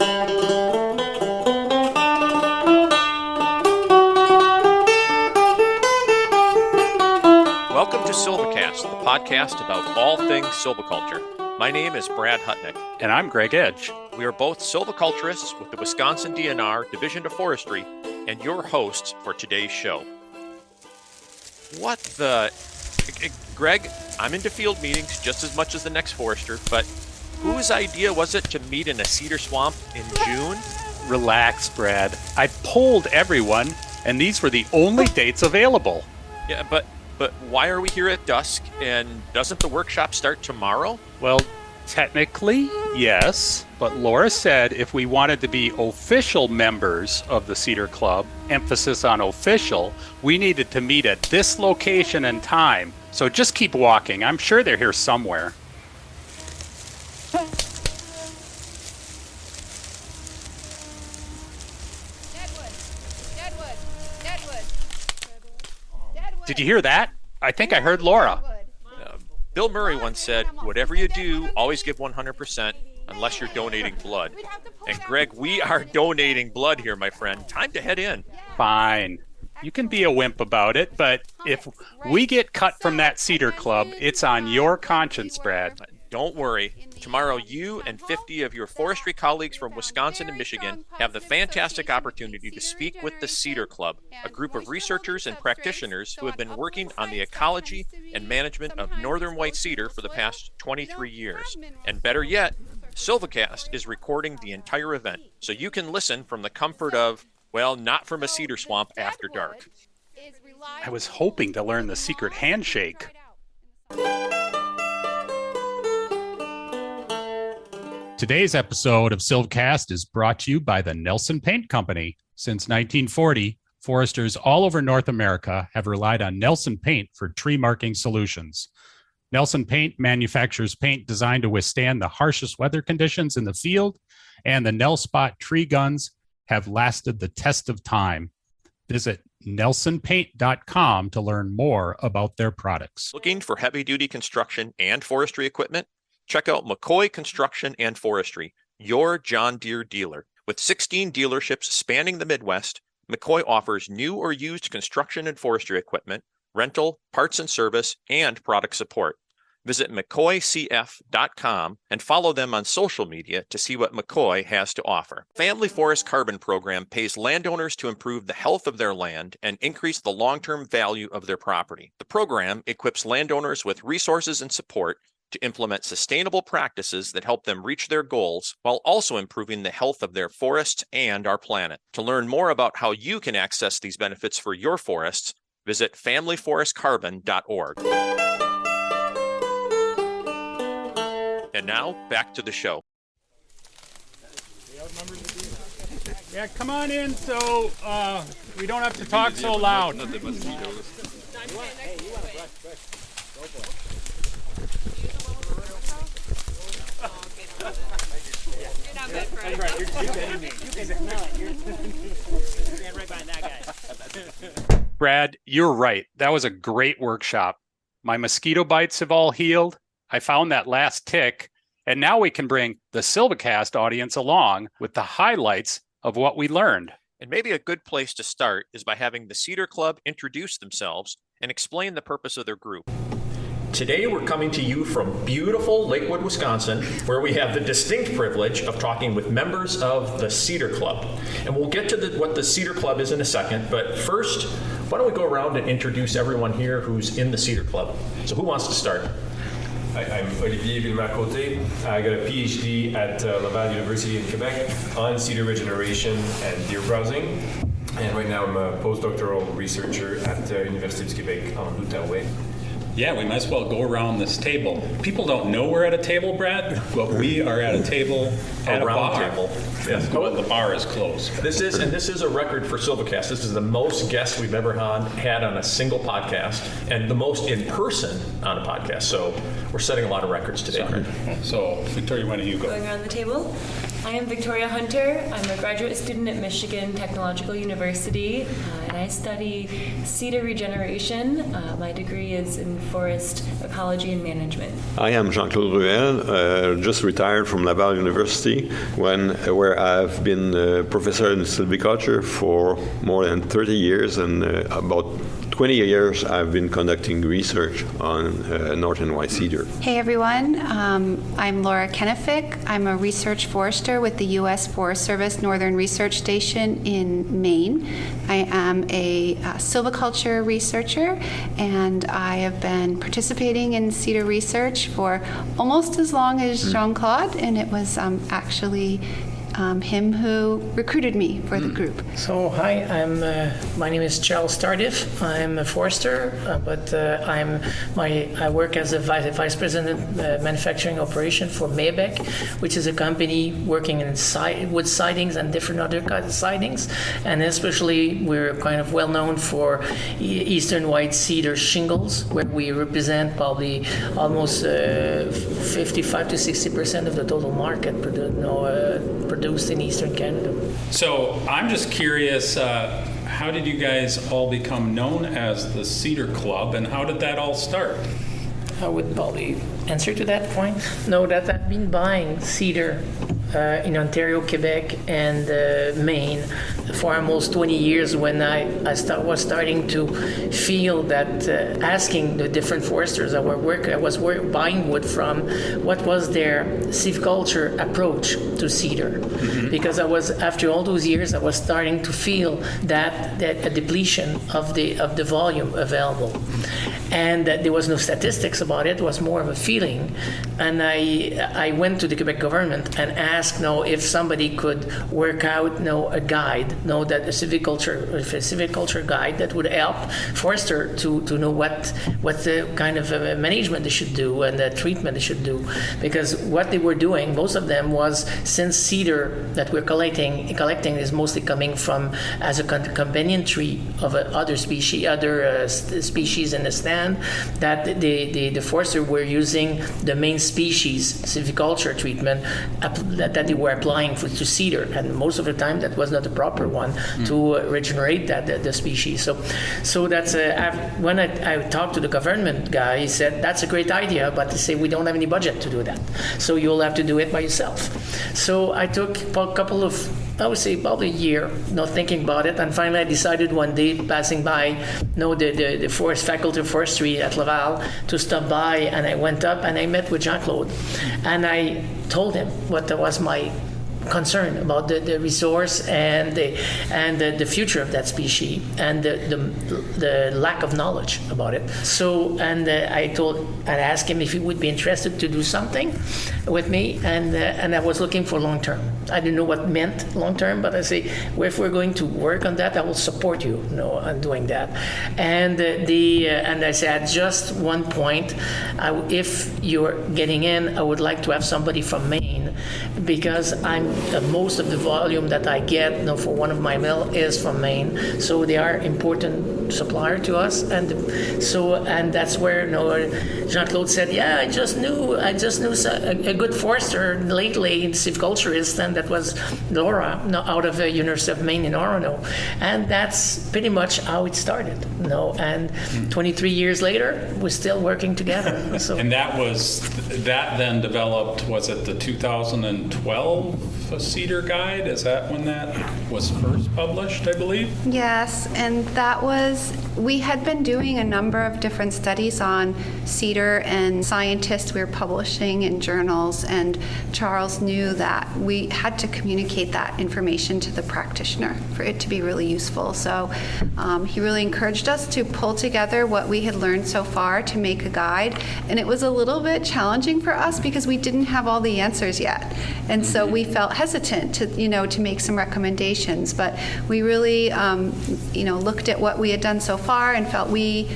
Welcome to SilviCast, the podcast about all things silviculture. My name is Brad Hutnick. And I'm Greg Edge. We are both silviculturists with the Wisconsin DNR Division of Forestry and your hosts for today's show. What the... Greg, I'm into field meetings just as much as the next forester, but whose idea was it to meet in a cedar swamp in June? Relax, Brad. I polled everyone, and these were the only dates available. Yeah, but why are we here at dusk, and doesn't the workshop start tomorrow? Well, technically, yes, but Laura said if we wanted to be official members of the Cedar Club, emphasis on official, we needed to meet at this location and time. So just keep walking. I'm sure they're here somewhere. Did you hear that? I think I heard Laura. Bill Murray once said, whatever you do, always give 100% unless you're donating blood. And Greg, we are donating blood here, my friend. Time to head in. Fine. You can be a wimp about it, but if we get cut from that Cedar Club, it's on your conscience, Brad. Don't worry. Tomorrow, you and 50 of your forestry colleagues from Wisconsin and Michigan have the fantastic opportunity to speak with the Cedar Club, a group of researchers and practitioners who have been working on the ecology and management of northern white cedar for the past 23 years. And better yet, SilviCast is recording the entire event, so you can listen from the comfort of, well, not from a cedar swamp after dark. I was hoping to learn the secret handshake. Today's episode of SilviCast is brought to you by the Nelson Paint Company. Since 1940, foresters all over North America have relied on Nelson Paint for tree marking solutions. Nelson Paint manufactures paint designed to withstand the harshest weather conditions in the field, and the Nelspot tree guns have lasted the test of time. Visit nelsonpaint.com to learn more about their products. Looking for heavy-duty construction and forestry equipment? Check out McCoy Construction and Forestry, your John Deere dealer. With 16 dealerships spanning the Midwest, McCoy offers new or used construction and forestry equipment, rental, parts and service, and product support. Visit McCoyCF.com and follow them on social media to see what McCoy has to offer. Family Forest Carbon Program pays landowners to improve the health of their land and increase the long-term value of their property. The program equips landowners with resources and support to implement sustainable practices that help them reach their goals while also improving the health of their forests and our planet. To learn more about how you can access these benefits for your forests, visit familyforestcarbon.org. And now, back to the show. Yeah, come on in so we don't have to talk so loud. Brad, you're right. That was a great workshop. My mosquito bites have all healed. I found that last tick, and now we can bring the SilviCast audience along with the highlights of what we learned. And maybe a good place to start is by having the Cedar Club introduce themselves and explain the purpose of their group. Today we're coming to you from beautiful Lakewood, Wisconsin, where we have the distinct privilege of talking with members of the Cedar Club. And we'll get to what the Cedar Club is in a second, but first, why don't we go around and introduce everyone here who's in the Cedar Club. So who wants to start? I'm Olivier, Villemaire-Côté. I got a PhD at Laval University in Quebec on cedar regeneration and deer browsing. And right now I'm a postdoctoral researcher at Université du Québec en Outaouais. Yeah, we might as well go around this table. People don't know we're at a table, Brad, but we are at a table at a bar. Table. Yes. Well, the bar is closed. This is a record for SilviCast. This is the most guests we've ever had on a single podcast, and the most in person on a podcast. So we're setting a lot of records today. So, Victoria, why don't you go? Going around the table. I am Victoria Hunter. I'm a graduate student at Michigan Technological University, and I study cedar regeneration. My degree is in forest ecology and management. I am Jean-Claude Ruel, just retired from Laval University, where I've been professor in Silviculture for more than 30 years, and about 20 years I've been conducting research on northern white cedar. Hey everyone, I'm Laura Kenefic. I'm a research forester with the U.S. Forest Service Northern Research Station in Maine. I am a silviculture researcher, and I have been participating in cedar research for almost as long as Jean-Claude, and it was actually him who recruited me for the group. So hi, my name is Charles Tardif. I'm a forester, but I work as a vice president manufacturing operation for Maibec, which is a company working in wood sidings and different other kinds of sidings, and especially we're kind of well known for eastern white cedar shingles, where we represent probably almost 55 to 60% of the total market produced in Eastern Canada. So I'm just curious, how did you guys all become known as the Cedar Club, and how did that all start? I would probably answer to that point. No, that I've been buying cedar in Ontario, Quebec, and Maine for almost 20 years when I was starting to feel that asking the different foresters I was buying wood from, what was their silviculture approach to cedar. Mm-hmm. Because after all those years, I was starting to feel that a depletion of the volume available. And that there was no statistics about it was more of a feeling. And I went to the Quebec government and asked if somebody could work out a guide, that a silviculture guide that would help forester to know what the kind of management they should do and the treatment they should do. Because what they were doing, most of them, was, since cedar that we're collecting is mostly coming from as a companion tree of other species in the stand, that the forester were using the main species silviculture treatment that they were applying to cedar, and most of the time that was not the proper one to regenerate the species. So that's when I talked to the government guy, he said that's a great idea, but they say we don't have any budget to do that, so you'll have to do it by yourself. So I took a couple of, I would say probably a year, thinking about it, and finally I decided one day, passing by the forest faculty of forestry at Laval, to stop by, and I went up and I met with Jean-Claude, and I told him what was my concern about the resource and the future of that species and the lack of knowledge about it. So I asked him if he would be interested to do something with me, and I was looking for long term. I didn't know what meant long term, but I say, well, if we're going to work on that, I will support you, on doing that. And I said, at just one point, if you're getting in, I would like to have somebody from Maine, because most of the volume that I get for one of my mill is from Maine, so they are important supplier to us, and that's where Jean-Claude said, yeah, I just knew a good forester lately, silviculturist, and that was Laura, out of the University of Maine in Orono, and that's pretty much how it started. And 23 years later, we're still working together. So. And that then developed, was it the 2012 Cedar Guide? Is that when that was first published, I believe? Yes, and we had been doing a number of different studies on cedar, and scientists we were publishing in journals, and Charles knew that we had to communicate that information to the practitioner for it to be really useful. So he really encouraged us to pull together what we had learned so far to make a guide, and it was a little bit challenging for us because we didn't have all the answers yet, and so we felt hesitant to make some recommendations, but we really looked at what we had done so far and felt we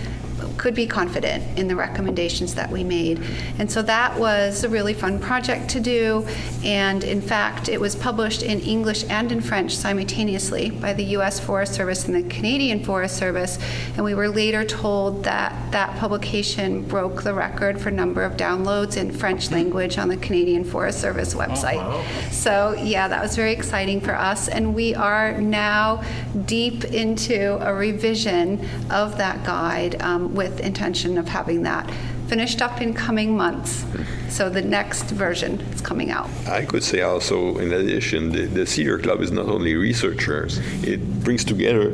could be confident in the recommendations that we made. And so that was a really fun project to do. And in fact, it was published in English and in French simultaneously by the U.S. Forest Service and the Canadian Forest Service. And we were later told that that publication broke the record for number of downloads in French language on the Canadian Forest Service website. Oh, wow. So yeah, that was very exciting for us. And we are now deep into a revision of that guide with intention of having that finished up in coming months. So the next version is coming out. I could say also, in addition, the Cedar Club is not only researchers. It brings together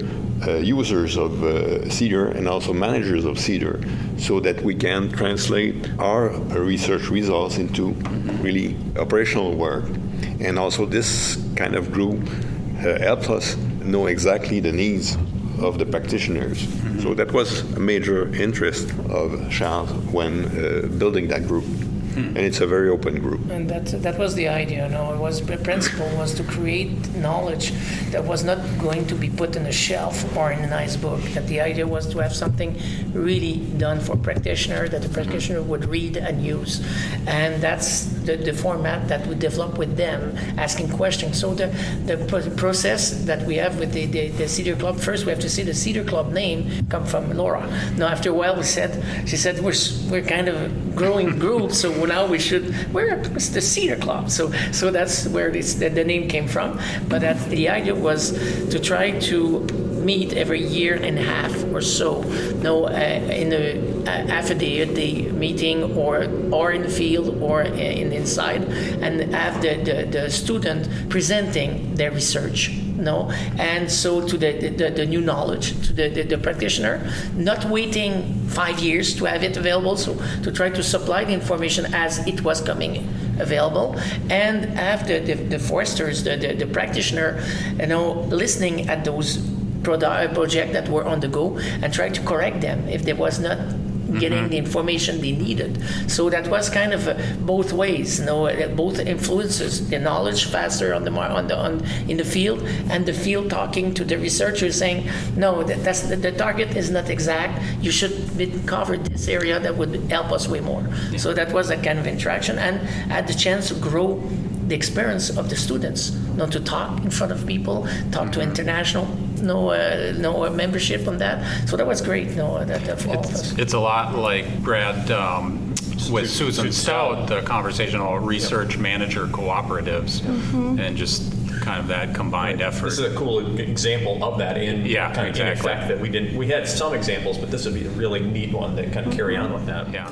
users of cedar and also managers of cedar, so that we can translate our research results into really operational work. And also this kind of group helps us know exactly the needs of the practitioners. So that was a major interest of Charles when building that group. And it's a very open group. And that was the idea, It was, the principle was to create knowledge that was not going to be put on a shelf or in a nice book. That the idea was to have something really done for practitioner, that the practitioner would read and use. And that's the format that we develop with them, asking questions. So the process that we have with the Cedar Club, first we have to see the Cedar Club name come from Laura. Now after a while she said we're kind of growing group, so now it's the Cedar Club. So that's where the name came from. But the idea was to try to meet every year and a half or so, in a half a day meeting or in the field or inside, and have the student presenting their research. And so to the new knowledge, to the practitioner, not waiting 5 years to have it available, so to try to supply the information as it was coming available, and have the foresters, the practitioner, listening at those projects that were on the go and try to correct them if there was not getting the information they needed. So that was kind of both ways, both influences, the knowledge faster in the field, and the field talking to the researchers saying, no, that's the target is not exact. You should cover this area that would help us way more. Yeah. So that was a kind of interaction, and had the chance to grow the experience of the students, to talk in front of people, talk to international, membership on that. So that was great. That for all of us. It's a lot like Brad with Susan Stout, the conversational research manager cooperatives, and just kind of that combined effort. This is a cool example of that in in effect that we had some examples, but this would be a really neat one that kind of carry on with that. Yeah.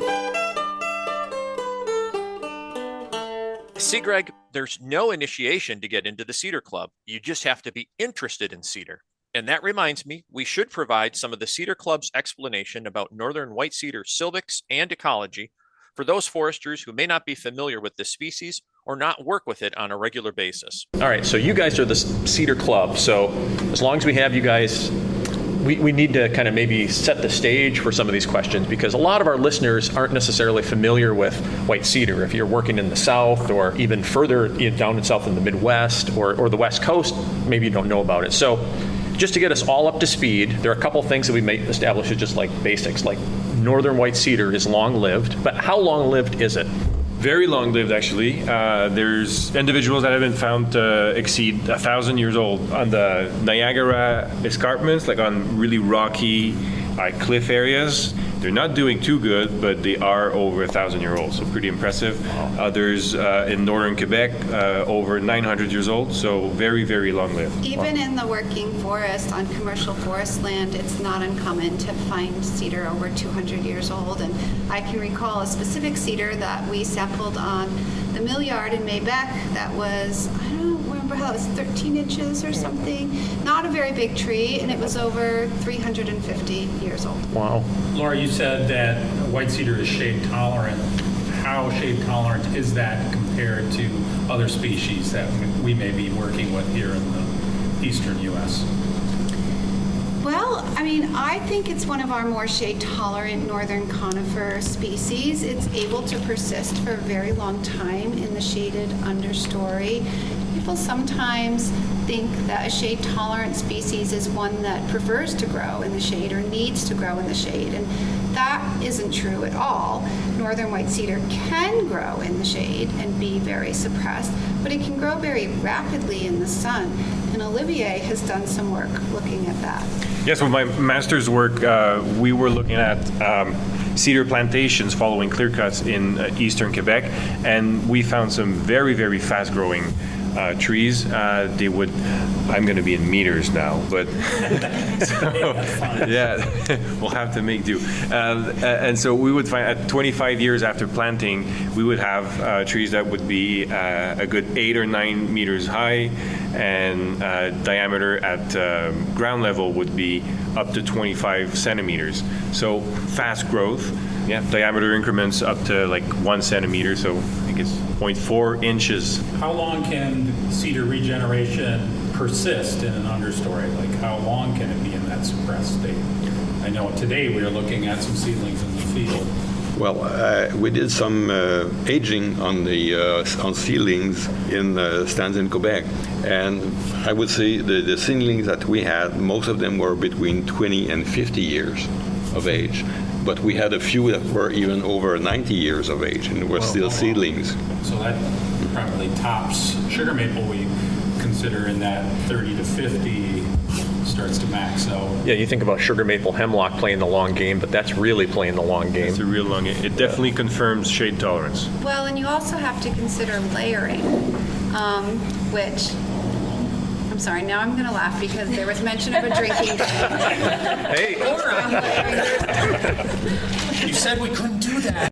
See, Greg, there's no initiation to get into the Cedar Club. You just have to be interested in cedar. And that reminds me, we should provide some of the Cedar Club's explanation about northern white cedar silvics and ecology for those foresters who may not be familiar with this species or not work with it on a regular basis. All right, so you guys are the Cedar Club. So as long as we have you guys, we need to kind of maybe set the stage for some of these questions, because a lot of our listeners aren't necessarily familiar with white cedar. If you're working in the South or even further down in South in the Midwest or the West Coast, maybe you don't know about it. So just to get us all up to speed, there are a couple things that we may establish as just like basics, like northern white cedar is long-lived, but how long-lived is it? Very long-lived, actually. There's individuals that have been found to exceed 1,000 years old on the Niagara escarpments, like on really rocky cliff areas. They're not doing too good, but they are over 1,000-year-old, so pretty impressive. Others in northern Quebec, over 900 years old, so very, very long-lived. Even in the working forest, on commercial forest land, it's not uncommon to find cedar over 200 years old. And I can recall a specific cedar that we sampled on the mill yard in Maibec that was, I don't remember how it was, 13 inches or something. Not a very big tree, and it was over 350 years old. Wow. Laura, you said that white cedar is shade tolerant. How shade tolerant is that compared to other species that we may be working with here in the eastern U.S.? Well, I think it's one of our more shade-tolerant northern conifer species. It's able to persist for a very long time in the shaded understory. people sometimes think that a shade-tolerant species is one that prefers to grow in the shade or needs to grow in the shade, and that isn't true at all. Northern white cedar can grow in the shade and be very suppressed, but it can grow very rapidly in the sun, and Olivier has done some work looking at that. Yes, with my master's work, we were looking at cedar plantations following clear cuts in eastern Quebec, and we found some very, very fast-growing trees. They would, I'm going to be in meters now, but so, yeah, we'll have to make do. And so we would find at 25 years after planting, we would have trees that would be a good 8 or 9 meters high, and diameter at ground level would be up to 25 centimeters. So fast growth. Yeah, diameter increments up to like 1 centimeter, so I think it's 0.4 inches. How long can cedar regeneration persist in an understory? Like, how long can it be in that suppressed state? I know today we are looking at some seedlings in the field. Well, we did some aging on the on seedlings in stands in Quebec, and I would say the seedlings that we had, most of them were between 20 and 50 years of age. But we had a few that were even over 90 years of age and were still seedlings. So that probably tops sugar maple. We consider in that 30 to 50 starts to max out. Yeah, you think about sugar maple hemlock playing the long game, but that's really playing the long game. It's a real long game. It definitely confirms shade tolerance. Well, and you also have to consider layering, which, I'm sorry, now I'm going to laugh because there was mention of a drinking game. Hey, You said we couldn't do that.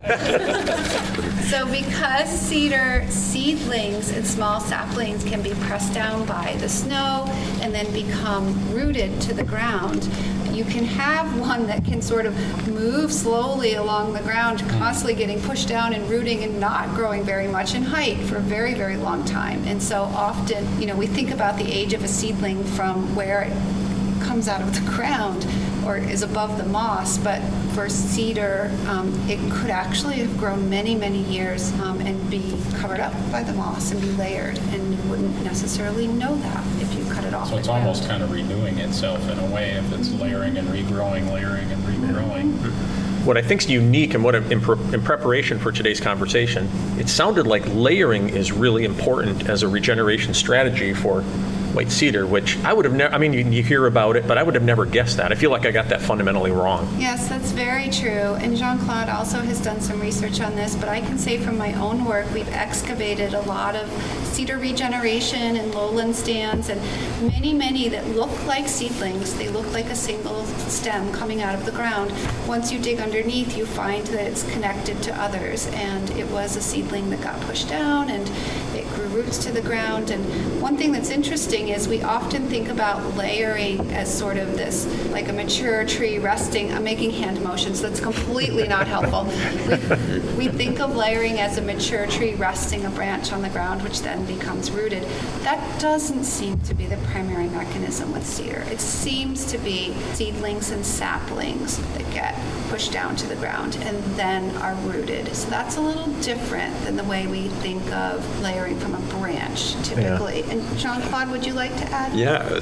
So because cedar seedlings and small saplings can be pressed down by the snow and then become rooted to the ground, you can have one that can sort of move slowly along the ground, constantly getting pushed down and rooting and not growing very much in height for a very, very long time. And so often, we think about the age of a seedling from where it comes out of the ground or is above the moss, but for cedar, it could actually have grown many, many years and be covered up by the moss and be layered, and you wouldn't necessarily know that if you cut it off. So it's almost kind of renewing itself in a way if it's layering and regrowing, layering and regrowing. what I think is unique and what in preparation for today's conversation, it sounded like layering is really important as a regeneration strategy for white cedar, which I would have never, I mean, you hear about it, but I would have never guessed that. I feel like I got that fundamentally wrong. Yes, that's very true. And Jean-Claude also has done some research on this, but I can say from my own work, we've excavated a lot of cedar regeneration and lowland stands, and many that look like seedlings. They look like a single stem coming out of the ground. Once you dig underneath, you find that it's connected to others, and it was a seedling that got pushed down, and it grew roots to the ground. And one thing that's interesting is we often think about layering as sort of this, like a mature tree resting. I'm making hand motions. That's completely not helpful. We think of layering as a mature tree resting a branch on the ground, which then becomes rooted. That doesn't seem to be the primary mechanism with cedar. It seems to be seedlings and saplings that get pushed down to the ground and then are rooted. So that's a little different than the way we think of layering from a branch typically. Yeah. And Jean-Claude, would you like to add? Yeah,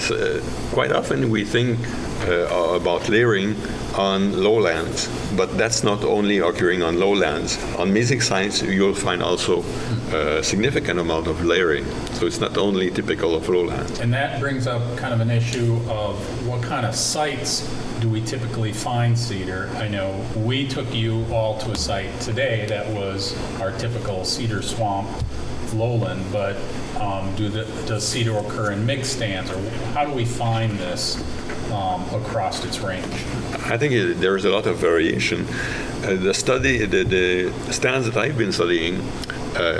quite often we think about layering on lowlands, but that's not only occurring on lowlands. On mesic sites, you'll find also a significant amount of layering. So it's not only typical of lowlands. And that brings up kind of an issue of what kind of sites do we typically find cedar? I know we took you all to a site today that was our typical cedar swamp lowland, but does cedar occur in mixed stands, or how do we find this across its range? I think there's a lot of variation. The stands that I've been studying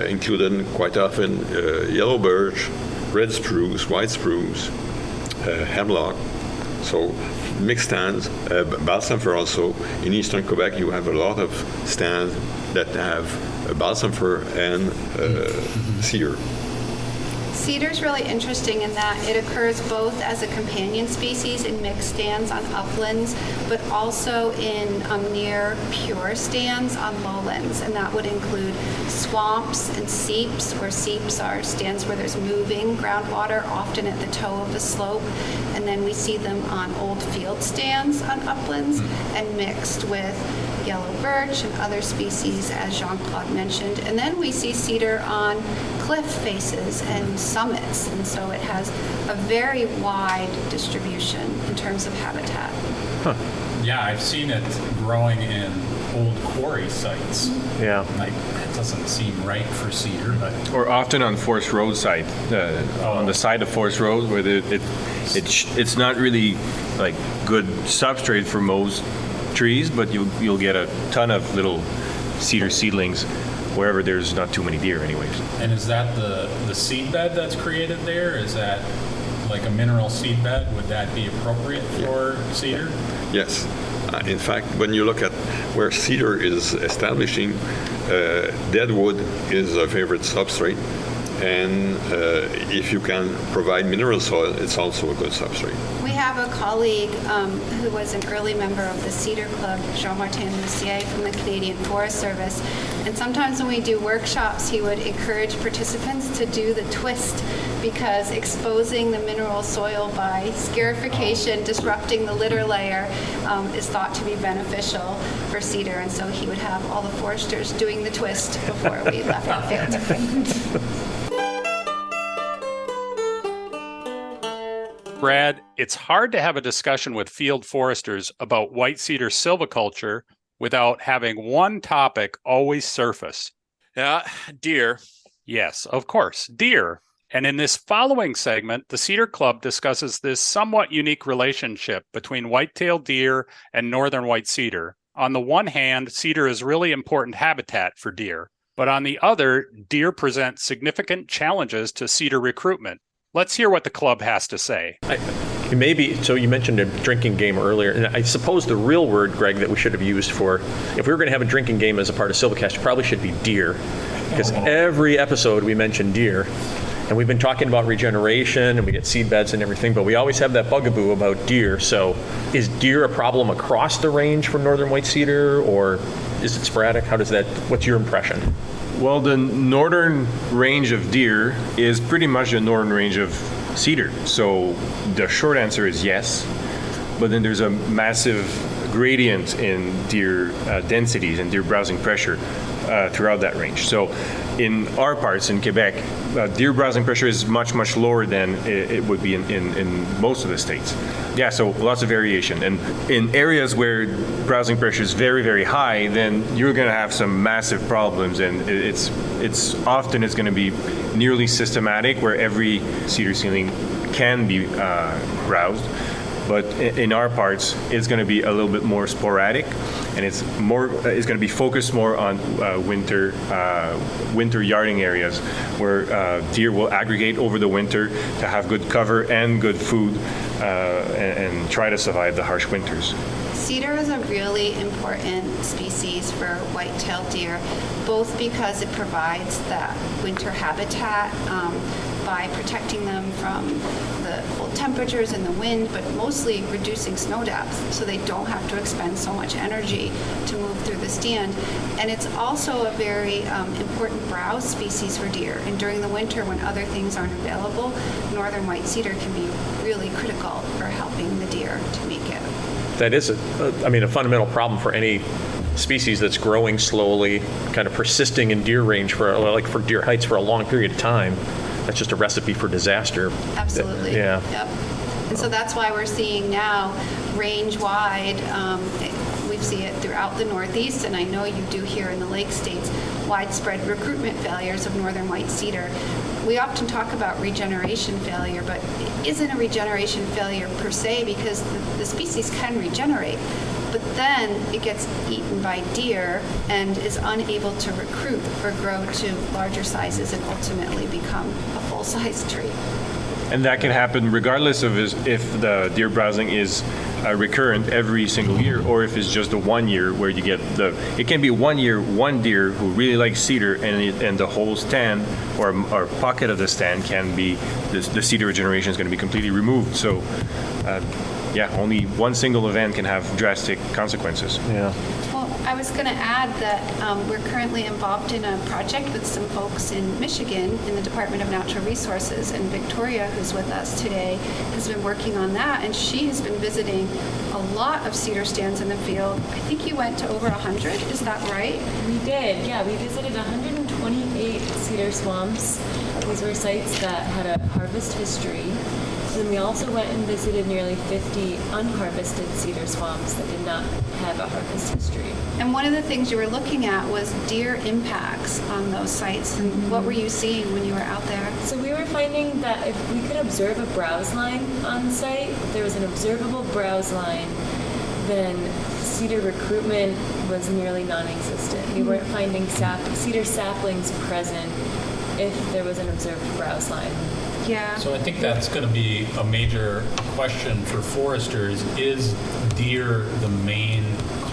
included quite often yellow birch, red spruce, white spruce, hemlock. So mixed stands, balsam fir also. In eastern Quebec, you have a lot of stands that have balsam fir and cedar. Cedar's really interesting in that it occurs both as a companion species in mixed stands on uplands, but also in near pure stands on lowlands, and that would include swamps and seeps, where seeps are stands where there's moving groundwater, often at the toe of a slope, and then we see them on old field stands on uplands, and mixed with yellow birch and other species, as Jean-Claude mentioned. And then we see cedar on cliff faces and summits, and so it has a very wide distribution in terms of habitat. Yeah, I've seen it growing in old quarry sites. Yeah. Like, it doesn't seem right for cedar, but Or often on forest roadside, on the side of forest road, where it's not really like good substrate for most trees, but you'll get a ton of little cedar seedlings wherever there's not too many deer anyways. and is that the seed bed that's created there? Is that like a mineral seed bed? Would that be appropriate for cedar? Yes. In fact, when you look at where cedar is establishing, deadwood is a favorite substrate. And if you can provide mineral soil, it's also a good substrate. We have a colleague who was an early member of the Cedar Club, Jean-Martin Lucier from the Canadian Forest Service. And sometimes when we do workshops, he would encourage participants to do the twist, because exposing the mineral soil by scarification, disrupting the litter layer, is thought to be beneficial for cedar. And so he would have all the foresters doing the twist before we left our field. Brad, it's hard to have a discussion with field foresters about white cedar silviculture without having one topic always surface. Deer. Yes, of course, deer. And in this following segment, the Cedar Club discusses this somewhat unique relationship between white-tailed deer and northern white cedar. On the one hand, cedar is really important habitat for deer, but on the other, deer present significant challenges to cedar recruitment. Let's hear what the club has to say. So you mentioned a drinking game earlier, and I suppose the real word, Greg, that we should have used for, if we were going to have a drinking game as a part of SilviCast, it probably should be deer, because every episode we mention deer. And we've been talking about regeneration, and we get seed beds and everything, but we always have that bugaboo about deer. So is deer a problem across the range for northern white cedar, or is it sporadic? What's your impression? Well, the northern range of deer is pretty much the northern range of cedar. So the short answer is yes, but then there's a massive gradient in deer densities and deer browsing pressure throughout that range. So in our parts in Quebec, deer browsing pressure is much, much lower than it would be in most of the states. Yeah, so lots of variation. And in areas where browsing pressure is very, very high, then you're going to have some massive problems, and it's often going to be nearly systematic, where every cedar seedling can be browsed. But in our parts, it's going to be a little bit more sporadic, and it's going to be focused more on winter yarding areas, where deer will aggregate over the winter to have good cover and good food, and try to survive the harsh winters. Cedar is a really important species for white-tailed deer, both because it provides that winter habitat by protecting them from the cold temperatures and the wind, but mostly reducing snow depth, so they don't have to expend so much energy to move through the stand. And it's also a very important browse species for deer. And during the winter, when other things aren't available, northern white cedar can be really critical for helping the deer to make it. That is a fundamental problem for any species that's growing slowly, kind of persisting in deer range for deer heights for a long period of time. That's just a recipe for disaster. Absolutely. Yeah. Yep. And so that's why we're seeing now range-wide, we see it throughout the Northeast, and I know you do here in the Lake States, widespread recruitment failures of northern white cedar. We often talk about regeneration failure, but it isn't a regeneration failure per se, because the species can regenerate. But then it gets eaten by deer and is unable to recruit or grow to larger sizes and ultimately become a full-size tree. And that can happen regardless of if the deer browsing is recurrent every single year, or if it's just the 1 year where you get it can be 1 year, one deer who really likes cedar, and the whole stand or pocket of the stand can be, the cedar regeneration is going to be completely removed. So, only one single event can have drastic consequences. Yeah. Well, I was going to add that we're currently involved in a project with some folks in Michigan in the Department of Natural Resources, and Victoria, who's with us today, has been working on that, and she has been visiting a lot of cedar stands in the field. I think you went to over 100, is that right? We did, yeah. We visited 128 cedar swamps. These were sites that had a harvest history. And we also went and visited nearly 50 unharvested cedar swamps that did not have a harvest history. And one of the things you were looking at was deer impacts on those sites. And what were you seeing when you were out there? So we were finding that if we could observe a browse line on site, if there was an observable browse line, then cedar recruitment was nearly non-existent. We weren't finding cedar saplings present if there was an observed browse line. Yeah. So I think that's going to be a major question for foresters. Is deer the main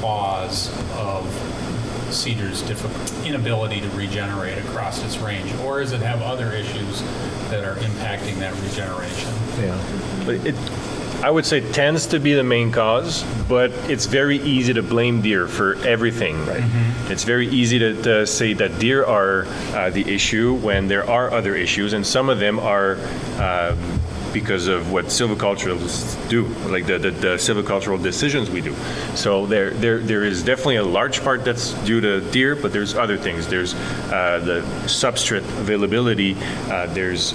cause of cedar's inability to regenerate across its range, or does it have other issues that are impacting that regeneration? Yeah, but I would say tends to be the main cause, but it's very easy to blame deer for everything. Right? Mm-hmm. It's very easy to say that deer are the issue when there are other issues, and some of them are because of what silviculturalists do, like the silvicultural decisions we do. So there is definitely a large part that's due to deer, but there's other things. There's the substrate availability, there's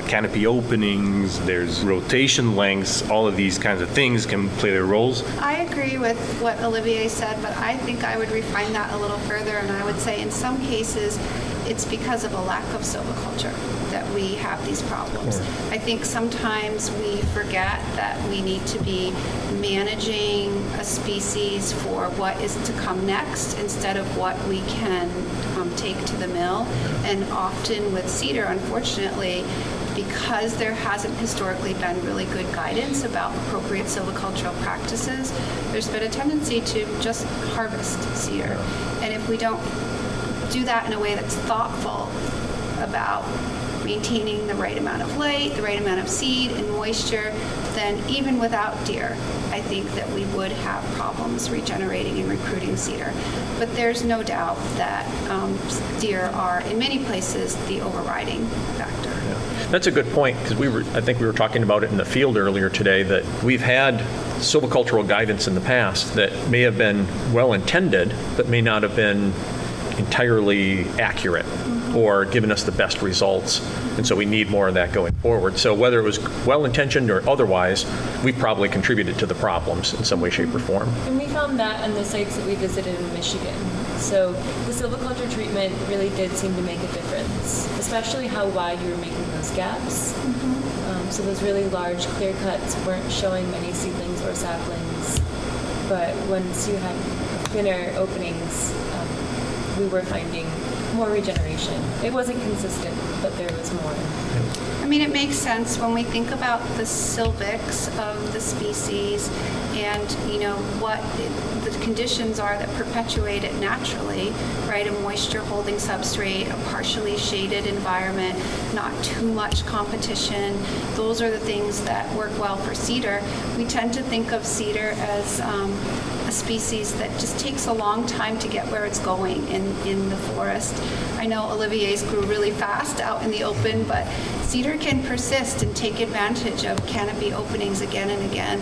canopy openings, there's rotation lengths. All of these kinds of things can play their roles. I agree with what Olivier said, but I think I would refine that a little further, and I would say in some cases it's because of a lack of silviculture that we have these problems. I think sometimes we forget that we need to be managing a species for what is to come next instead of what we can take to the mill. And often with cedar, unfortunately, because there hasn't historically been really good guidance about appropriate silvicultural practices, there's been a tendency to just harvest cedar. And if we don't do that in a way that's thoughtful about maintaining the right amount of light, the right amount of seed and moisture, then even without deer, I think that we would have problems regenerating and recruiting cedar. But there's no doubt that deer are, in many places, the overriding factor. Yeah. That's a good point, because I think we were talking about it in the field earlier today, that we've had silvicultural guidance in the past that may have been well-intended, but may not have been entirely accurate or given us the best results. And so we need more of that going forward. So whether it was well-intentioned or otherwise, we probably contributed to the problems in some way, shape, or form. And we found that on the sites that we visited in Michigan. So the silviculture treatment really did seem to make a difference, especially how wide you were making those gaps. So those really large clear cuts weren't showing many seedlings or saplings. But once you had thinner openings, we were finding more regeneration. It wasn't consistent, but there was more. I mean, it makes sense when we think about the silvics of the species and, what the conditions are that perpetuate it naturally, right? A moisture-holding substrate, a partially shaded environment, not too much competition. Those are the things that work well for cedar. We tend to think of cedar as a species that just takes a long time to get where it's going in the forest. I know Olivier's grew really fast out in the open, but cedar can persist and take advantage of canopy openings again and again.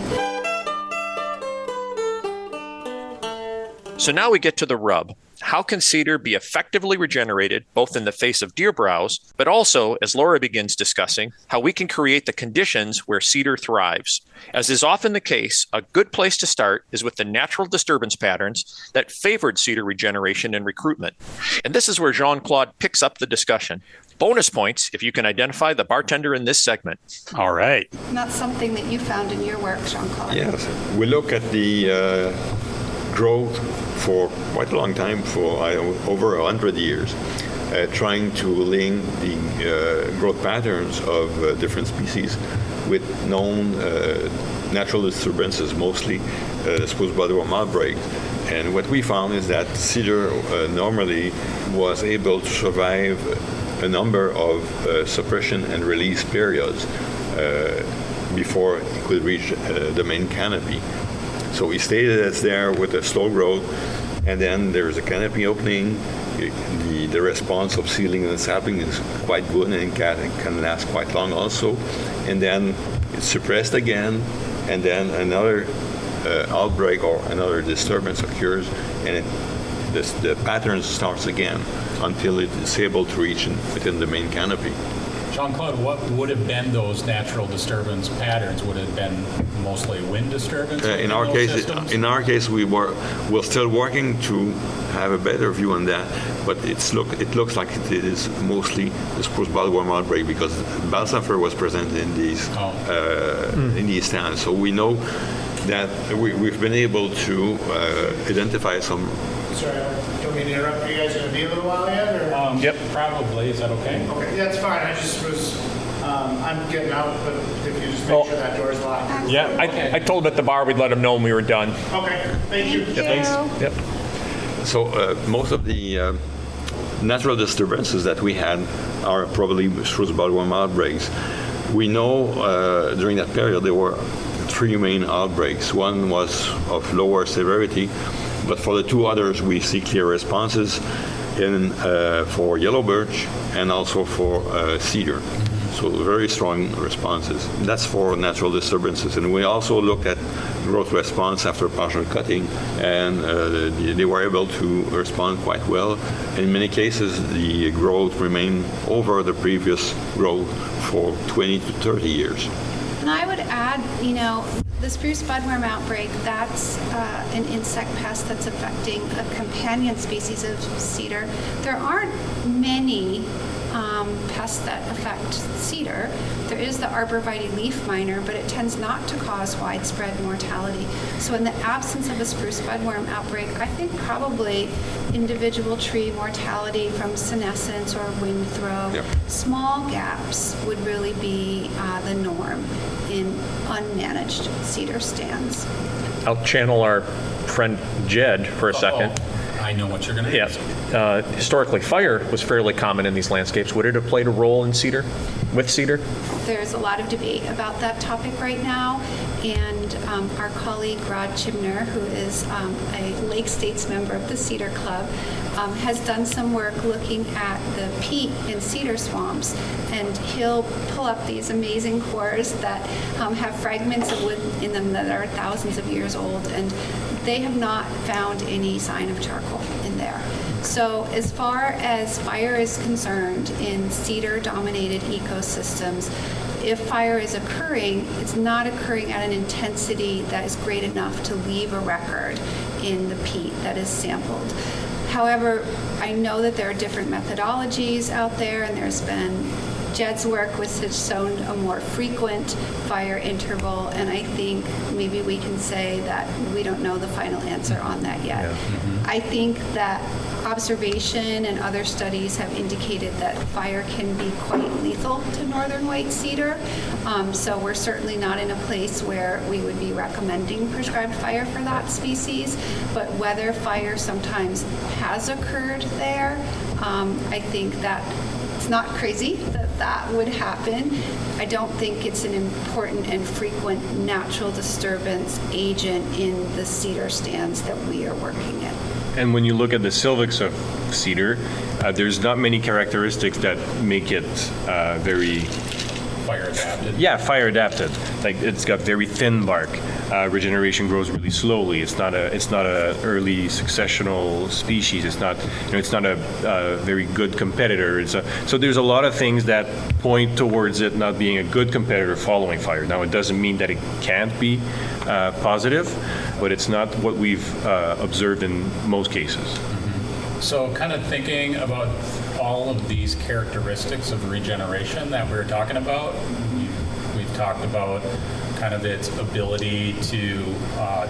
So now we get to the rub. How can cedar be effectively regenerated, both in the face of deer browse, but also, as Laura begins discussing, how we can create the conditions where cedar thrives. As is often the case, a good place to start is with the natural disturbance patterns that favored cedar regeneration and recruitment. And this is where Jean-Claude picks up the discussion. Bonus points if you can identify the bartender in this segment. All right. And that's something that you found in your work, Jean-Claude. Yes, we look at the growth for quite a long time, for over 100 years. trying to link the growth patterns of different species with known natural disturbances, mostly spruce bollworm outbreak. And what we found is that cedar normally was able to survive a number of suppression and release periods before it could reach the main canopy. So we stayed as there with a slow growth, and then there's a canopy opening. The response of seedling and sapling is quite good and can last quite long also. And then it's suppressed again, and then another outbreak or another disturbance occurs, and the pattern starts again until it is able to reach within the main canopy. Jean-Claude, what would have been those natural disturbance patterns? Would it have been mostly wind disturbance? In our case, we're still working to have a better view on that, but it looks like it is mostly the spruce bollworm outbreak because balsafir was present in these stands. So we know that we've been able to identify some. Sorry, don't mean to interrupt. Are you guys going to be a little while yet? Or? Yep, probably. Is that okay? Okay, that's fine. I just was, I'm getting out, but if you just make sure that door's locked. Yeah, I told him at the bar we'd let him know when we were done. Okay, thank you. Thanks. Yep. So most of the natural disturbances that we had are probably spruce bollworm outbreaks. We know during that period there were 3 main outbreaks. One was of lower severity, but for the 2 others we see clear responses for yellow birch and also for cedar. So very strong responses. That's for natural disturbances. And we also looked at growth response after partial cutting, and they were able to respond quite well. In many cases, the growth remained over the previous growth for 20 to 30 years. And I would add, the spruce budworm outbreak, that's an insect pest that's affecting a companion species of cedar. There aren't many pests that affect cedar. There is the arborvitae leaf miner, but it tends not to cause widespread mortality. So in the absence of a spruce budworm outbreak, I think probably individual tree mortality from senescence or wind throw, small gaps would really be the norm in unmanaged cedar stands. I'll channel our friend Jed for a second. I know what you're going to ask. Historically, fire was fairly common in these landscapes. Would it have played a role in cedar, with cedar? There's a lot of debate about that topic right now, and our colleague Rod Chibner, who is a Lake States member of the Cedar Club, has done some work looking at the peat in cedar swamps, and he'll pull up these amazing cores that have fragments of wood in them that are thousands of years old, and they have not found any sign of charcoal in there. So as far as fire is concerned in cedar-dominated ecosystems, if fire is occurring, it's not occurring at an intensity that is great enough to leave a record in the peat that is sampled. However, I know that there are different methodologies out there, and there's been Jed's work has shown a more frequent fire interval, and I think maybe we can say that we don't know the final answer on that yet. I think that observation and other studies have indicated that fire can be quite lethal to northern white cedar, so we're certainly not in a place where we would be recommending prescribed fire for that species, but whether fire sometimes has occurred there, I think that it's not crazy that would happen. I don't think it's an important and frequent natural disturbance agent in the cedar stands that we are working in. And when you look at the silvics of cedar, there's not many characteristics that make it very Fire adapted. Yeah, fire adapted. Like it's got very thin bark. Regeneration grows really slowly. It's not a early successional species. It's not a very good competitor. So there's a lot of things that point towards it not being a good competitor following fire. Now it doesn't mean that it can't be positive, but it's not what we've observed in most cases. Mm-hmm. So kind of thinking about all of these characteristics of regeneration that we were talking about, we've talked about kind of its ability to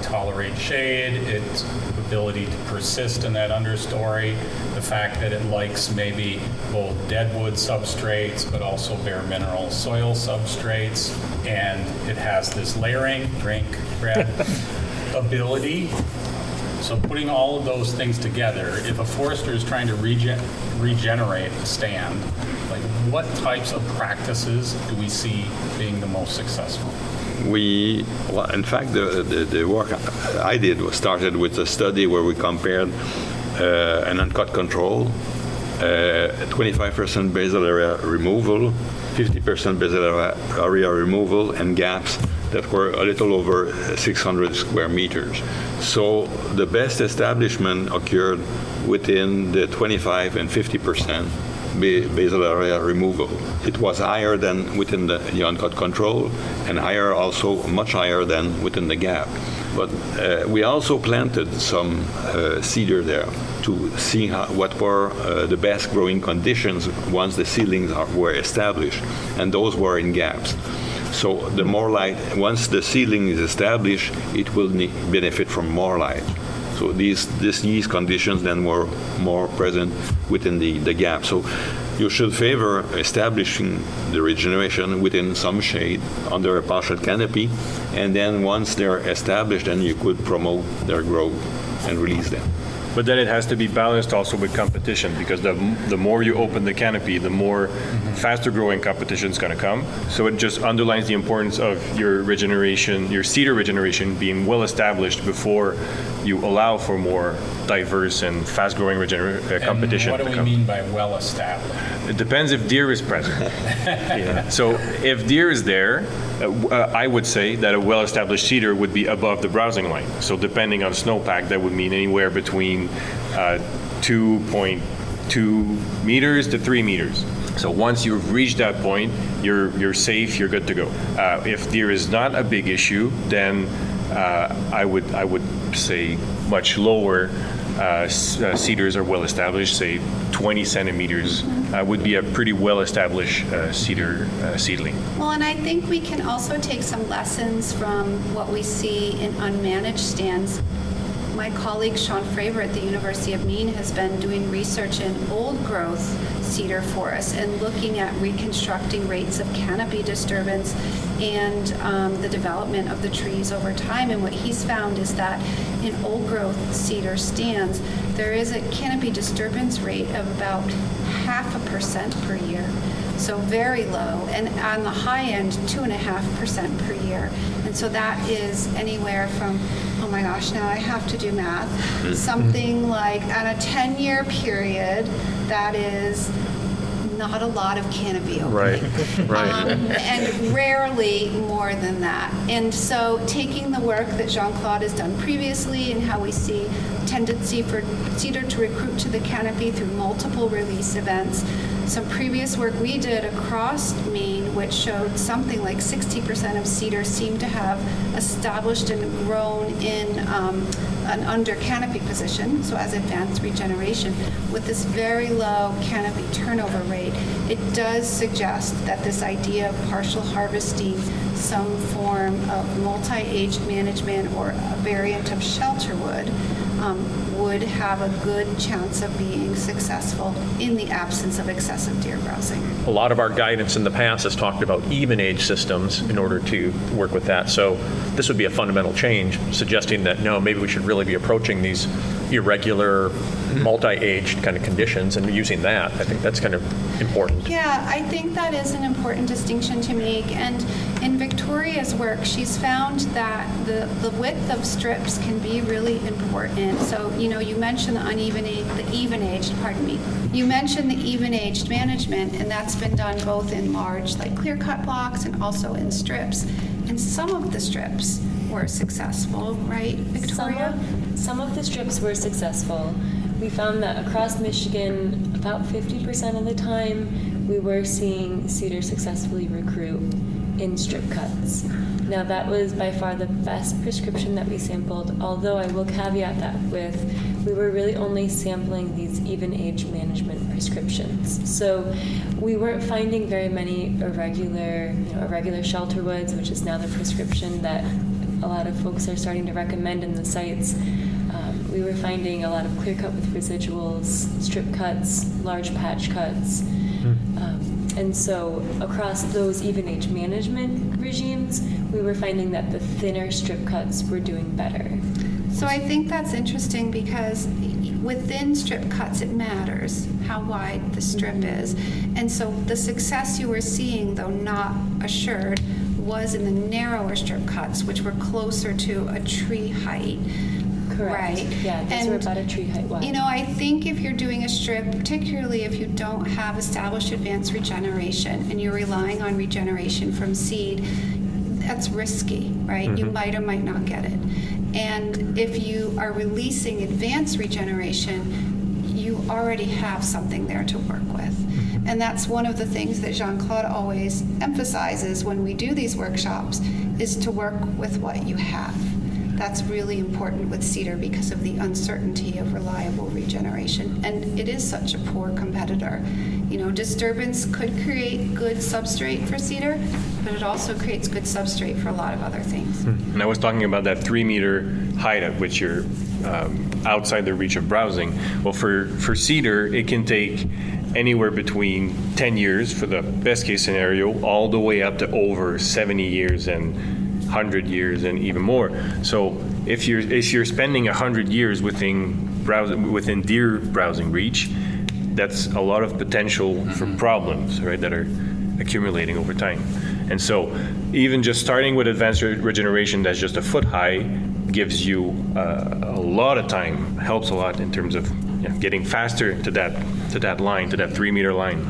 tolerate shade, its ability to persist in that understory, the fact that it likes maybe both deadwood substrates but also bare mineral soil substrates, and it has this layering, Brad, ability. So putting all of those things together, if a forester is trying to regenerate a stand, like what types of practices do we see being the most successful? In fact, the work I did started with a study where we compared an uncut control, 25% basal area removal, 50% basal area removal, and gaps that were a little over 600 square meters. So the best establishment occurred within the 25 and 50% basal area removal. It was higher than within the uncut control, and much higher than within the gap. But we also planted some cedar there to see what were the best growing conditions once the seedlings were established, and those were in gaps. So the more light, once the seedling is established, it will benefit from more light. So these conditions then were more present within the gap. So you should favor establishing the regeneration within some shade under a partial canopy, and then once they're established, then you could promote their growth and release them. But then it has to be balanced also with competition, because the more you open the canopy, the more faster growing competition is going to come. So it just underlines the importance of your regeneration, your cedar regeneration being well established before you allow for more diverse and fast growing competition. And what do we mean by well established? It depends if deer is present. Yeah. So if deer is there, I would say that a well-established cedar would be above the browsing line. So depending on snowpack, that would mean anywhere between 2.2 meters to 3 meters. So once you've reached that point, you're safe, you're good to go. If deer is not a big issue, then I would say much lower cedars are well established. Say 20 centimeters would be a pretty well established cedar seedling. Well, and I think we can also take some lessons from what we see in unmanaged stands. My colleague Sean Fravor at the University of Maine has been doing research in old growth cedar forests and looking at reconstructing rates of canopy disturbance and the development of the trees over time. And what he's found is that in old growth cedar stands, there is a canopy disturbance rate of about 0.5% per year. So very low, and on the high end, 2.5% per year. And so that is anywhere from, oh my gosh, now I have to do math, something like on a 10-year period, that is not a lot of canopy opening. Right. And rarely more than that. And so taking the work that Jean-Claude has done previously and how we see tendency for cedar to recruit to the canopy through multiple release events, some previous work we did across Maine, which showed something like 60% of cedar seem to have established and grown in an under canopy position, so as advanced regeneration, with this very low canopy turnover rate. It does suggest that this idea of partial harvesting, some form of multi-aged management or a variant of shelterwood would have a good chance of being successful in the absence of excessive deer browsing. A lot of our guidance in the past has talked about even age systems in order to work with that. So this would be a fundamental change, suggesting that no, maybe we should really be approaching these irregular, multi-aged kind of conditions and using that. I think that's kind of important. Yeah, I think that is an important distinction to make. And in Victoria's work, she's found that the width of strips can be really important. So, you mentioned the even-aged management, and that's been done both in large, like clear-cut blocks and also in strips. And some of the strips were successful, right, Victoria? Some of the strips were successful. We found that across Michigan, about 50% of the time, we were seeing cedar successfully recruit. in strip cuts. Now that was by far the best prescription that we sampled, although I will caveat that with we were really only sampling these even age management prescriptions. So we weren't finding very many irregular shelter woods, which is now the prescription that a lot of folks are starting to recommend in the sites. We were finding a lot of clear cut with residuals, strip cuts, large patch cuts. And so across those even age management regimes, we were finding that the thinner strip cuts were doing better. So I think that's interesting because within strip cuts, it matters how wide the strip is. And so the success you were seeing, though not assured, was in the narrower strip cuts, which were closer to a tree height. Correct. Right. Yeah, these were about a tree height wide. You know, I think if you're doing a strip, particularly if you don't have established advanced regeneration and you're relying on regeneration from seed, that's risky, right? You might or might not get it. And if you are releasing advanced regeneration, you already have something there to work with. And that's one of the things that Jean-Claude always emphasizes when we do these workshops, is to work with what you have. That's really important with cedar because of the uncertainty of reliable regeneration. And it is such a poor competitor. You know, disturbance could create good substrate for cedar, but it also creates good substrate for a lot of other things. And I was talking about that 3-meter height at which you're outside the reach of browsing. Well, for cedar, it can take anywhere between 10 years for the best case scenario, all the way up to over 70 years and 100 years and even more. So if you're spending 100 years within deer browsing reach, that's a lot of potential for problems, right, that are accumulating over time. And so even just starting with advanced regeneration that's just a foot high gives you a lot of time, helps a lot in terms of getting faster to that line, to that 3-meter line.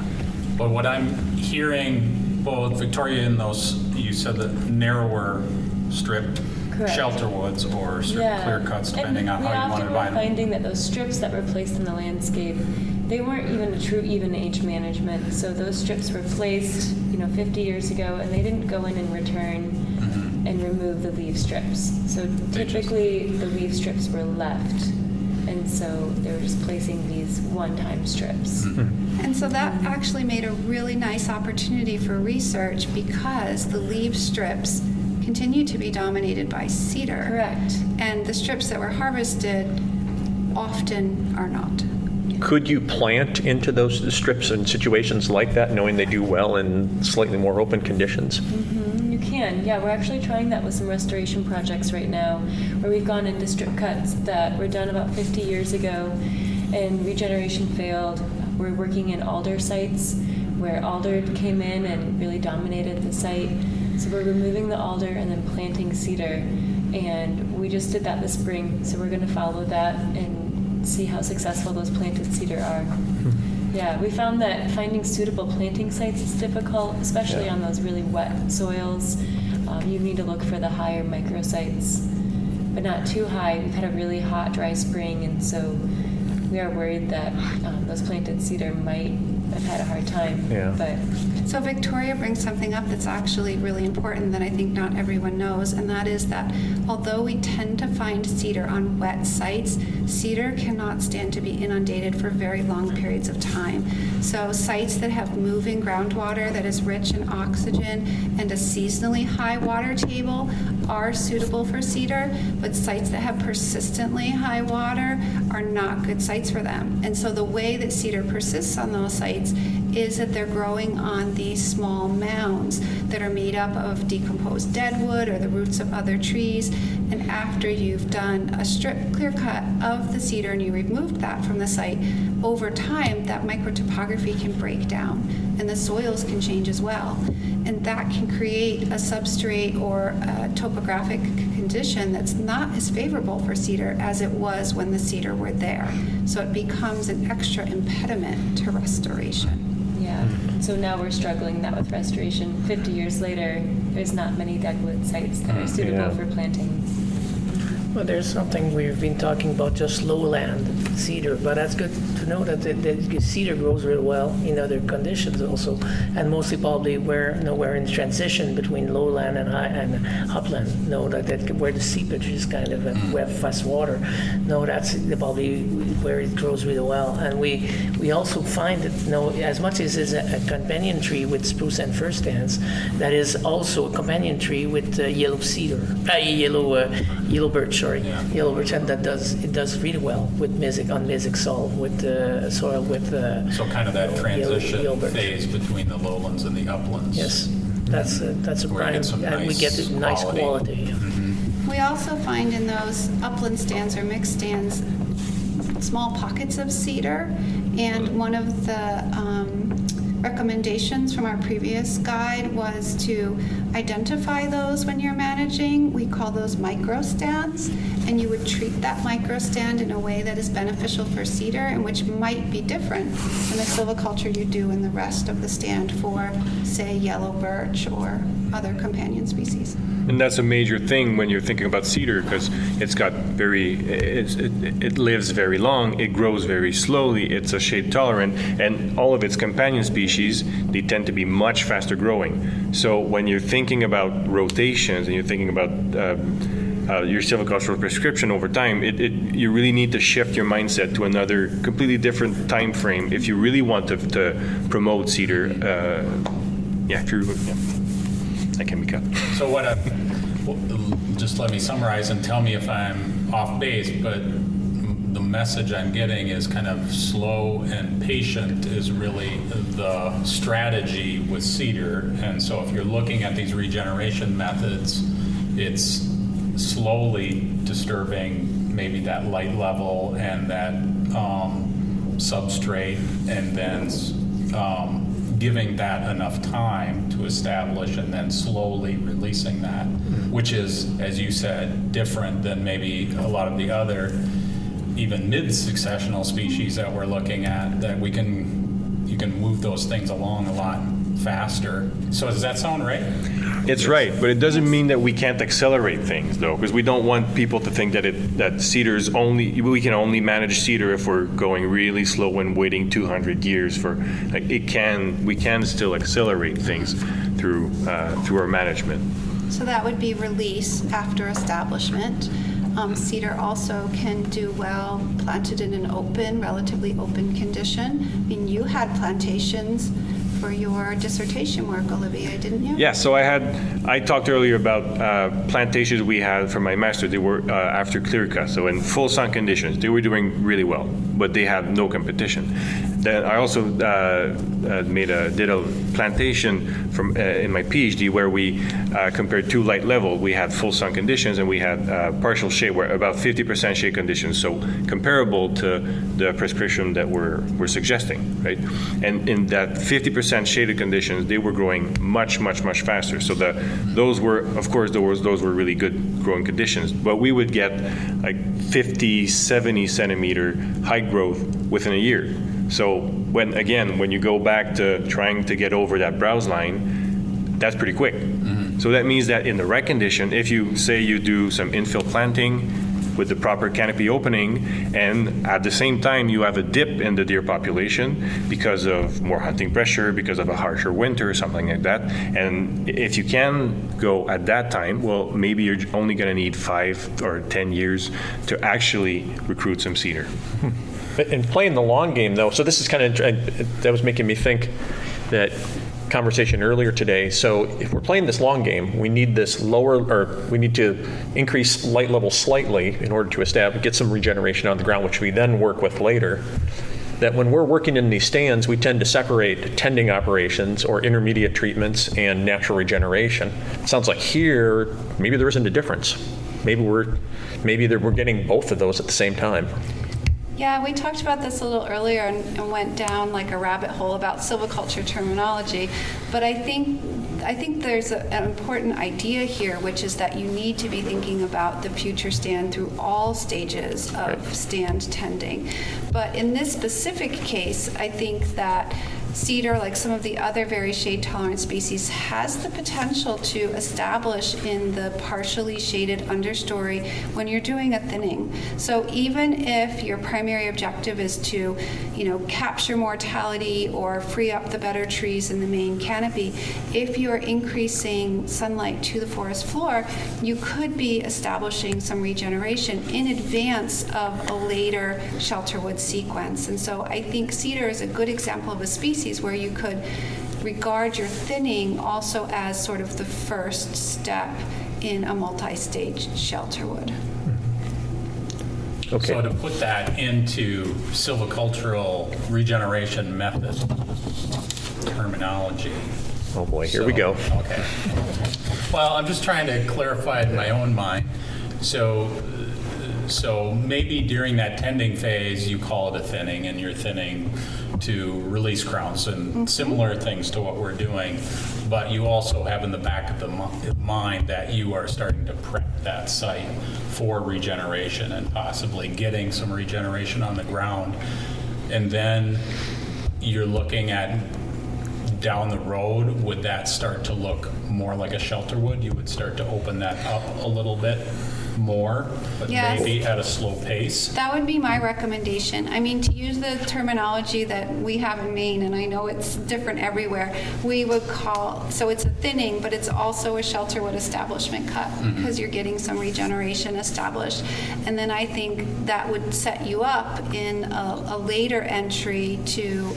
But what I'm hearing, both Victoria and those, you said that narrower strip Correct. shelter woods or strip clear cuts, depending on how you want to We divide often them. were finding that those strips that were placed in the landscape, they weren't even a true even age management. So those strips were placed, 50 years ago, and they didn't go in and return and remove the leaf strips. So typically the leaf strips were left. And so they were just placing these one-time strips. And so that actually made a really nice opportunity for research because the leaf strips continue to be dominated by cedar. Correct. And the strips that were harvested often are not. Could you plant into those strips in situations like that, knowing they do well in slightly more open conditions? You can. Yeah, we're actually trying that with some restoration projects right now, where we've gone into strip cuts that were done about 50 years ago, and regeneration failed. We're working in alder sites where alder came in and really dominated the site. So we're removing the alder and then planting cedar, and we just did that this spring. So we're going to follow that and see how successful those planted cedar are. Yeah, we found that finding suitable planting sites is difficult, especially on those really wet soils. You need to look for the higher microsites, but not too high. We've had a really hot, dry spring, and so we are worried that those planted cedar might have had a hard time. Yeah. But So Victoria brings something up that's actually really important that I think not everyone knows, and that is that although we tend to find cedar on wet sites, cedar cannot stand to be inundated for very long periods of time. So sites that have moving groundwater that is rich in oxygen and a seasonally high water table are suitable for cedar, but sites that have persistently high water are not good sites for them. And so the way that cedar persists on those sites is that they're growing on these small mounds that are made up of decomposed deadwood or the roots of other trees. And after you've done a strip clear cut of the cedar and you removed that from the site, over time that microtopography can break down and the soils can change as well. And that can create a substrate or a topographic condition that's not as favorable for cedar as it was when the cedar were there. So it becomes an extra impediment to restoration. yeah, so now we're struggling that with restoration. 50 years later, there's not many deadwood sites that are suitable Yeah. for planting. Well, there's something we've been talking about, just lowland cedar, but that's good to know that the cedar grows really well in other conditions also, and mostly probably where we're in transition between lowland and high and upland. Where the seepage is kind of we have fast water. That's probably where it grows really well, and we also find that as much as it's a companion tree with spruce and fir stands, that is also a companion tree with yellow cedar, yellow birch. Yellow birch, and it does really well with Maibec soil, with soil with. So kind of that transition yellow birch phase between the lowlands and the uplands. Yes, that's a prime, and we get a nice quality. We also find in those upland stands or mixed stands small pockets of cedar, and one of the recommendations from our previous guide was to identify those when you're managing. We call those micro stands, and you would treat that micro stand in a way that is beneficial for cedar and which might be different than the silviculture you do in the rest of the stand for, say, yellow birch or other companion species. And that's a major thing when you're thinking about cedar, because it lives very long, it grows very slowly, it's a shade tolerant, and all of its companion species, they tend to be much faster growing. So when you're thinking about rotations and you're thinking about your silvicultural prescription over time, you really need to shift your mindset to another completely different time frame if you really want to promote cedar. That can be cut. So just let me summarize and tell me if I'm off base, but the message I'm getting is kind of slow and patient is really the strategy with cedar. And so if you're looking at these regeneration methods, it's slowly disturbing maybe that light level and that substrate, and then giving that enough time to establish and then slowly releasing that, which is, as you said, different than maybe a lot of the other even mid-successional species that we're looking at, that you can move those things along a lot faster. So does that sound right? It's right, but it doesn't mean that we can't accelerate things, though, because we don't want people to think that cedar's we can only manage cedar if we're going really slow and waiting 200 years for, we can still accelerate things through our management. So that would be release after establishment. Cedar also can do well planted in an relatively open condition. I mean, you had plantations for your dissertation work, Olivier, didn't you? Yeah, so I talked earlier about plantations we had for my master. They were after clear cut, so in full sun conditions. They were doing really well, but they had no competition. Then I also did a plantation from in my PhD where we compared two light level. We had full sun conditions and we had partial shade, where about 50% shade conditions, so comparable to the prescription that we're suggesting, right? And in that 50% shaded conditions, they were growing much faster. So those were, of course, those were really good growing conditions. But we would get like 50, 70 centimeter height growth within a year. So when you go back to trying to get over that browse line, that's pretty quick. Mm-hmm. So that means that in the right condition, if you say you do some infill planting with the proper canopy opening, and at the same time you have a dip in the deer population because of more hunting pressure, because of a harsher winter or something like that, and if you can go at that time, well, maybe you're only going to need 5 or 10 years to actually recruit some cedar. And playing the long game, though, so this is kind of, that was making me think that conversation earlier today. So if we're playing this long game, we need we need to increase light level slightly in order to get some regeneration on the ground, which we then work with later. That when we're working in these stands, we tend to separate tending operations or intermediate treatments and natural regeneration. It sounds like here, maybe there isn't a difference. Maybe we're getting both of those at the same time. Yeah, we talked about this a little earlier and went down like a rabbit hole about silviculture terminology, but I think there's an important idea here, which is that you need to be thinking about the future stand through all stages of stand tending. But in this specific case, I think that cedar, like some of the other very shade-tolerant species, has the potential to establish in the partially shaded understory when you're doing a thinning. So even if your primary objective is to, capture mortality or free up the better trees in the main canopy, if you're increasing sunlight to the forest floor, you could be establishing some regeneration in advance of a later shelterwood sequence. And so I think cedar is a good example of a species where you could regard your thinning also as sort of the first step in a multi-stage shelterwood. Okay. So to put that into silvicultural regeneration method terminology. Oh boy, here we go. Okay. Well, I'm just trying to clarify it in my own mind. So maybe during that tending phase, you call it a thinning, and you're thinning to release crowns and similar things to what we're doing. But you also have in the back of the mind that you are starting to prep that site for regeneration and possibly getting some regeneration on the ground. And then you're looking at down the road, would that start to look more like a shelter wood? You would start to open that up a little bit more, but Yes. maybe at a slow pace. That would be my recommendation. I mean, to use the terminology that we have in Maine, and I know it's different everywhere, we would call, so it's a thinning, but it's also a shelterwood establishment cut because you're getting some regeneration established. And then I think that would set you up in a later entry to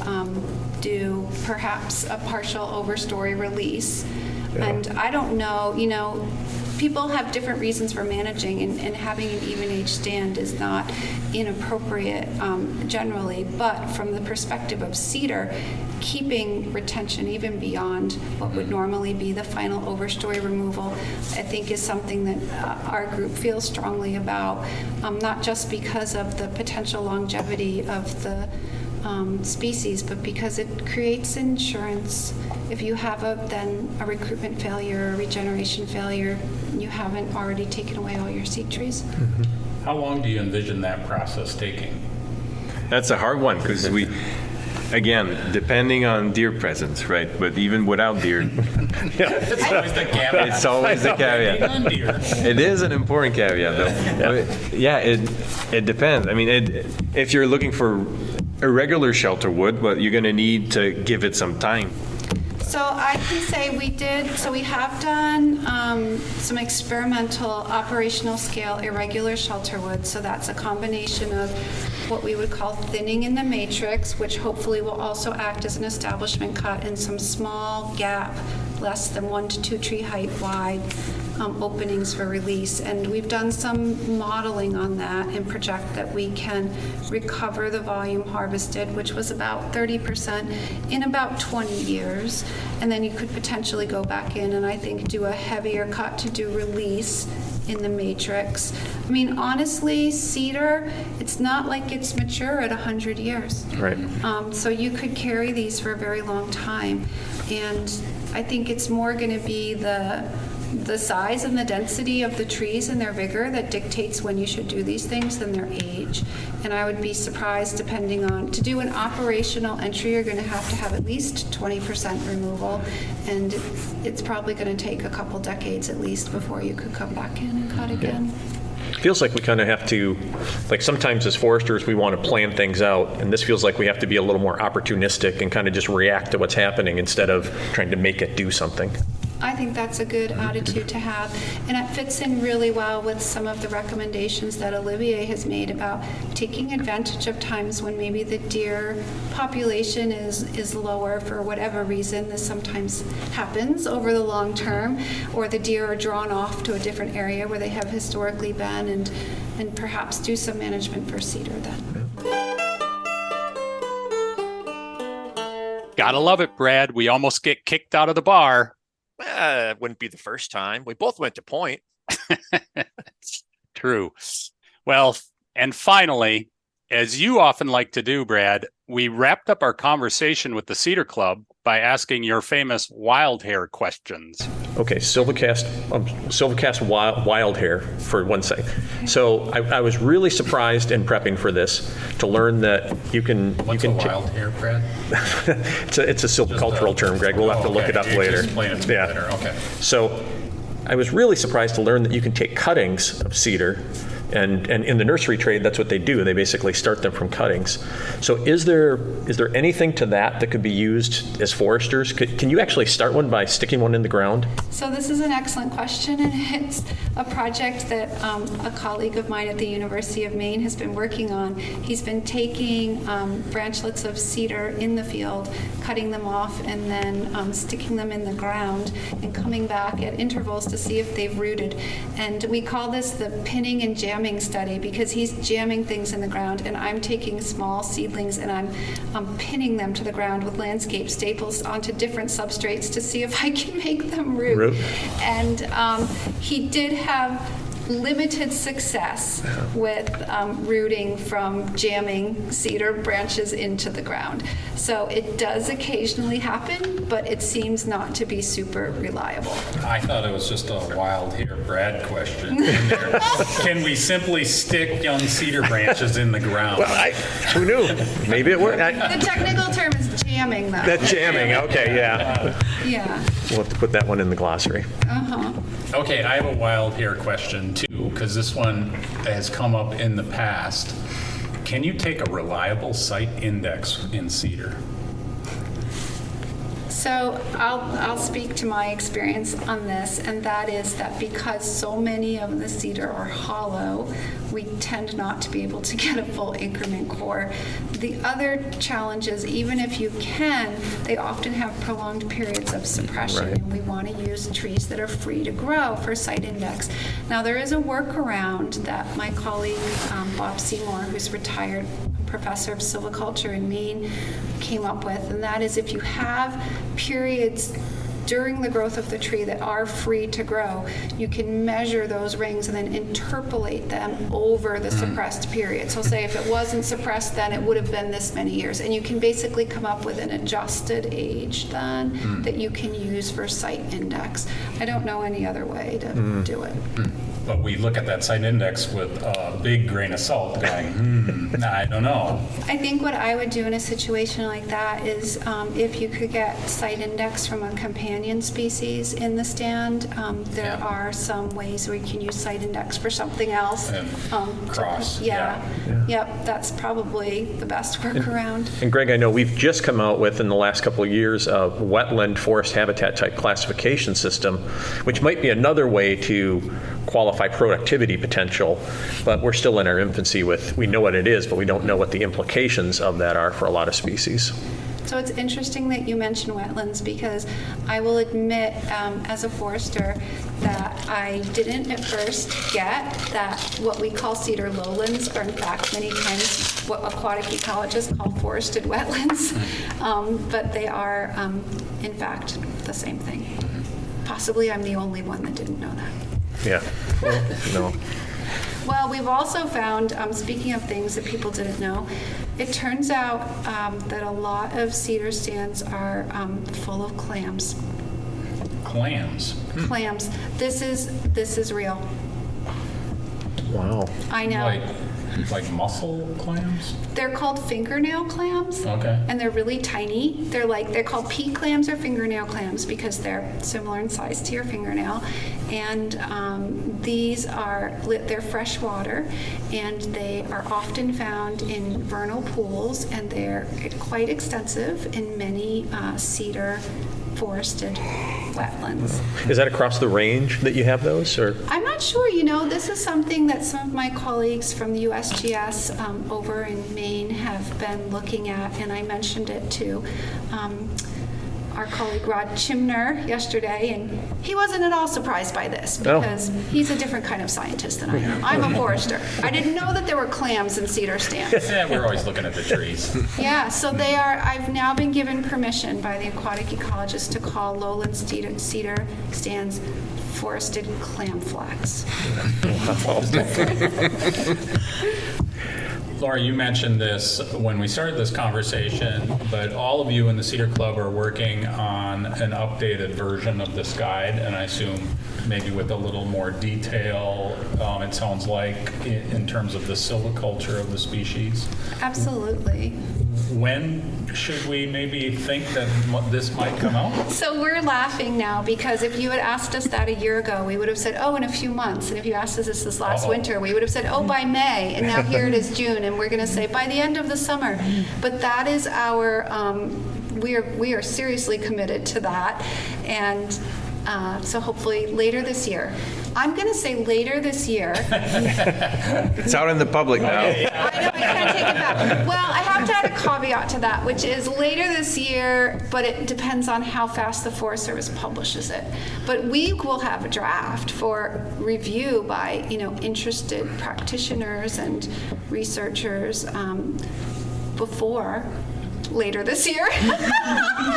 do perhaps a partial overstory release. And I don't know, people have different reasons for managing, and having an even age stand is not inappropriate generally, but from the perspective of cedar, keeping retention even beyond what would normally be the final overstory removal, I think is something that our group feels strongly about, not just because of the potential longevity of the species, but because it creates insurance. If you have then a recruitment failure or a regeneration failure, you haven't already taken away all your seed trees. How long do you envision that process taking? That's a hard one because again, depending on deer presence, right? But even without deer, It's always the caveat. it's always a caveat. It is an important caveat, though. Yeah, it depends. I mean, if you're looking for a regular shelter wood, but you're going to need to give it some time. So I can say we have done some experimental operational scale irregular shelter wood. So that's a combination of what we would call thinning in the matrix, which hopefully will also act as an establishment cut, and some small gap, less than 1 to 2 tree height wide openings for release. And we've done some modeling on that and project that we can recover the volume harvested, which was about 30%, in about 20 years. And then you could potentially go back in and I think do a heavier cut to do release in the matrix. I mean, honestly, cedar, it's not like it's mature at 100 years. Right. So you could carry these for a very long time. And I think it's more going to be the size and the density of the trees and their vigor that dictates when you should do these things than their age. And I would be surprised, depending on, to do an operational entry, you're going to have at least 20% removal, and it's probably going to take a couple decades at least before you could come back in and cut again. Feels like we kind of have to, like sometimes as foresters, we want to plan things out, and this feels like we have to be a little more opportunistic and kind of just react to what's happening instead of trying to make it do something. I think that's a good attitude to have, and it fits in really well with some of the recommendations that Olivier has made about taking advantage of times when maybe the deer population is lower for whatever reason. This sometimes happens over the long term, or the deer are drawn off to a different area where they have historically been, and perhaps do some management for cedar then. Gotta love it, Brad. We almost get kicked out of the bar. It wouldn't be the first time. We both went to Point. True. Well, and finally, as you often like to do, Brad, we wrapped up our conversation with the Cedar Club by asking your famous wild hair questions. Okay, SilviCast wild hair for one second. So I was really surprised in prepping for this to learn that you can. What's you a can wild hair, Brad? it's a silvicultural term, Greg. We'll have to look it up later. Explain it to me later. Okay. So I was really surprised to learn that you can take cuttings of cedar, and in the nursery trade, that's what they do. They basically start them from cuttings. So is there anything to that could be used as foresters? Can you actually start one by sticking one in the ground? So this is an excellent question, and it's a project that a colleague of mine at the University of Maine has been working on. He's been taking branchlets of cedar in the field, cutting them off, and then sticking them in the ground and coming back at intervals to see if they've rooted. And we call this the pinning and jamming study, because he's jamming things in the ground, and I'm taking small seedlings and I'm pinning them to the ground with landscape staples onto different substrates to see if I can make them root. And he did have limited success with rooting from jamming cedar branches into the ground. So it does occasionally happen, but it seems not to be super reliable. I thought it was just a wild hair Brad question. Can we simply stick young cedar branches in the ground? Well, who knew? Maybe it worked. The technical term is jamming, though. That's jamming. Okay, yeah. Yeah. We'll have to put that one in the glossary. Okay, I have a wild hair question too, because this one has come up in the past. Can you take a reliable site index in cedar? So I'll speak to my experience on this, and that is that because so many of the cedar are hollow, we tend not to be able to get a full increment core. The other challenge is, even if you can, they often have prolonged periods of suppression, and we want to use trees that are free to grow for site index. Now, there is a workaround that my colleague Bob Seymour, who's retired professor of silviculture in Maine, came up with, and that is, if you have periods during the growth of the tree that are free to grow, you can measure those rings and then interpolate them over the suppressed period. So say if it wasn't suppressed then, it would have been this many years. And you can basically come up with an adjusted age then that you can use for site index. I don't know any other way to do it. But we look at that site index with a big grain of salt going, I don't know. I think what I would do in a situation like that is if you could get site index from a companion species in the stand, there are some ways where you can use site index for something else. And cross. Yep, that's probably the best workaround. And Greg, I know we've just come out with, in the last couple of years, a wetland forest habitat type classification system, which might be another way to qualify productivity potential, but we're still in our infancy with, we know what it is, but we don't know what the implications of that are for a lot of species. So it's interesting that you mention wetlands, because I will admit, as a forester, that I didn't at first get that what we call cedar lowlands are in fact many times what aquatic ecologists call forested wetlands, but they are in fact the same thing. Possibly I'm the only one that didn't know that. Yeah. No. Well, we've also found, speaking of things that people didn't know, it turns out that a lot of cedar stands are full of clams. Clams? Clams. This is real. Wow. I know. Like mussel clams? They're called fingernail clams. Okay. And they're really tiny. They're called pea clams or fingernail clams because they're similar in size to your fingernail. And they're freshwater, and they are often found in vernal pools, and they're quite extensive in many cedar forested wetlands. Is that across the range that you have those, or? I'm not sure. This is something that some of my colleagues from the USGS over in Maine have been looking at, and I mentioned it to our colleague Rod Chimner yesterday, and he wasn't at all surprised by this because he's a different kind of scientist than I am. I'm a forester. I didn't know that there were clams in cedar stands. Yeah, we're always looking at the trees. Yeah, so I've now been given permission by the aquatic ecologist to call lowland cedar stands forested clam flax. Laura, you mentioned this when we started this conversation, but all of you in the Cedar Club are working on an updated version of this guide, and I assume maybe with a little more detail, it sounds like, in terms of the silviculture of the species. Absolutely. When should we maybe think that this might come out? So we're laughing now because if you had asked us that a year ago, we would have said, oh, in a few months. And if you asked us this last winter, we would have said, oh, by May. And now here it is June, and we're going to say by the end of the summer. But that is our, we are seriously committed to that. And so hopefully later this year. I'm going to say later this year. It's out in the public now. I know, I can't take it back. Well, I have to add a caveat to that, which is later this year, but it depends on how fast the Forest Service publishes it. But we will have a draft for review by, interested practitioners and researchers before later this year.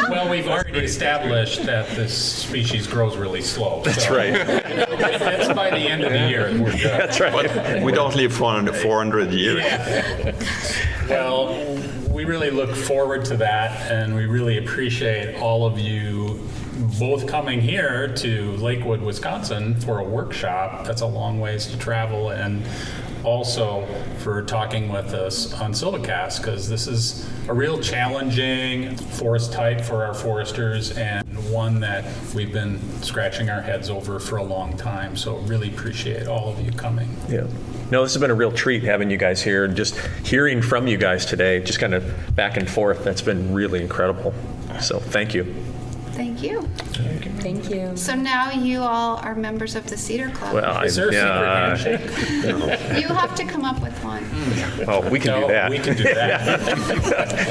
Well, we've already established that this species grows really slow. That's right. That's by the end of the year. We're good. That's right. But we don't live for 400 years. Yeah. Well, we really look forward to that, and we really appreciate all of you both coming here to Lakewood, Wisconsin for a workshop. That's a long ways to travel, and also for talking with us on SilviCast, because this is a real challenging forest type for our foresters and one that we've been scratching our heads over for a long time. So really appreciate all of you coming. Yeah. No, this has been a real treat having you guys here, and just hearing from you guys today, just kind of back and forth. That's been really incredible. So thank you. Thank you. Thank you. So now you all are members of the Cedar Club. Well, Is there a secret handshake? You have to come up with one. Oh, we can do that. We can do that.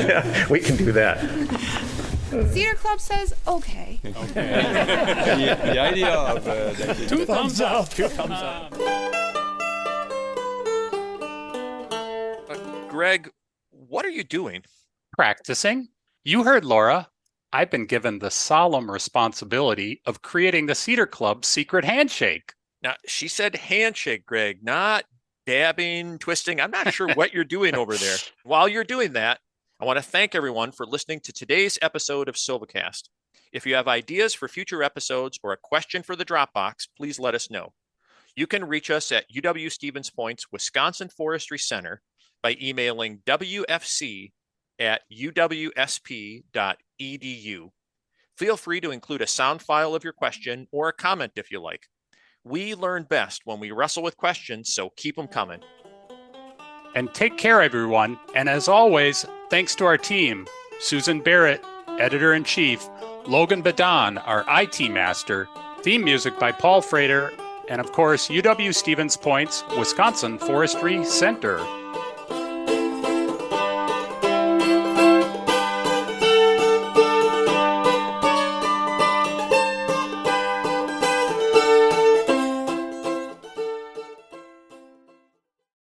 Yeah, we can do that. Cedar Club says, okay. The idea of... Two thumbs up. Two thumbs up. Greg, what are you doing? Practicing. You heard Laura. I've been given the solemn responsibility of creating the Cedar Club secret handshake. Now, she said handshake, Greg, not dabbing, twisting. I'm not sure what you're doing over there. While you're doing that, I want to thank everyone for listening to today's episode of SilviCast. If you have ideas for future episodes or a question for the Dropbox, please let us know. You can reach us at UW Stevens Point's Wisconsin Forestry Center by emailing wfc@uwsp.edu. Feel free to include a sound file of your question or a comment if you like. We learn best when we wrestle with questions, so keep them coming. And take care, everyone. And as always, thanks to our team, Susan Barrett, Editor-in-Chief, Logan Badon, our IT Master, theme music by Paul Frater, and of course, UW Stevens Point's Wisconsin Forestry Center.